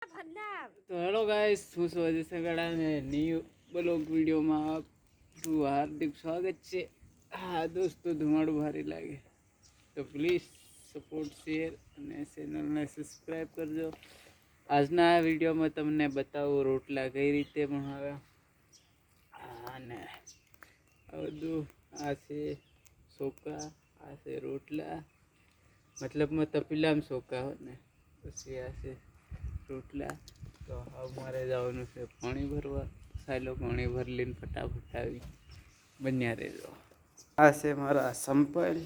તો hello guys, હું છું અજય સગાડા ને ન્યૂ બ્લોગ વિડીયોમાં આપનું હાર્દિક સ્વાગત છે. હા દોસ્તો, ધુમાડું ભારી લાગે તો પ્લીઝ સપોર્ટ, શેર અને ચેનલને સબસ્ક્રાઈબ કરજો. આજના આ વિડીયોમાં તમને બતાવું રોટલા કઈ રીતે બનાવ્યા. અને આ બધું આ છે સોકા, આ છે રોટલા, મતલબમાં તપેલામાં સોકા હોય ને, પછી આ છે રોટલા. તો અમારે જવાનું છે પાણી ભરવા. સાયલો પાણી ભરી લઈને ફટાફટ આવી બન્યા રહેજો. આ છે મારા સંપલ,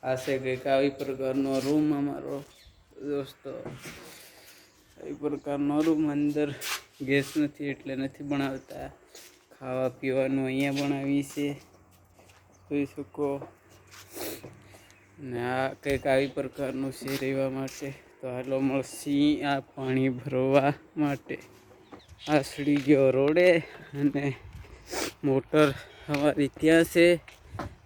આ છે કંઈક આવી પ્રકારનો રૂમ અમારો દોસ્તો. આવી પ્રકારનો રૂમ, અંદર ગેસ નથી એટલે નથી બનાવતા. ખાવા પીવાનું અહીંયા બનાવી છે, જોઈ શકો. ને આ કંઈક આવી પ્રકારનું છે રહેવા માટે. તો હાલો મળશી આ પાણી ભરવા માટે. આ સડી ગયો રોડે અને મોટર અમારી ત્યાં છે.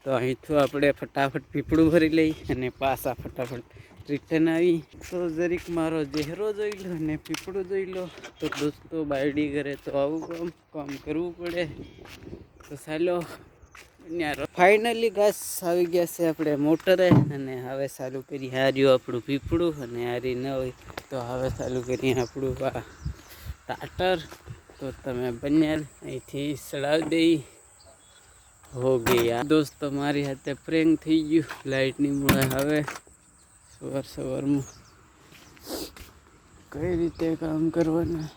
તો અહીંથી આપણે ફટાફટ પીપળું ભરી લઈ અને પાછા ફટાફટ રિટર્ન આવી. તો જરીક મારો ચહેરો જોઈ લો અને પીપળું જોઈ લો. તો દોસ્તો બાયડી કરે તો આવું કામ કરવું પડે. તો ચાલો ફાઇનલી ઘાસ આવી ગયા છે આપણે મોટરે. અને હવે ચાલુ કરી હાર્યું આપણું પીપળું. અને હારી ન હોય તો હવે ચાલુ કરીએ આપણું ટાટર. તો તમે બન્યા અહીંથી ચડાવી દઈ હો ગયા. દોસ્તો મારી હાથે પ્રેન્ક થઈ ગયું લાઇટની મળે. હવે સવારમાં કઈ રીતે કામ કરવાના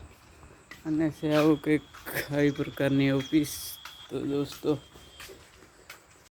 અને છે આવું કંઈક આવી પ્રકારની ઓફિસ. તો દોસ્તો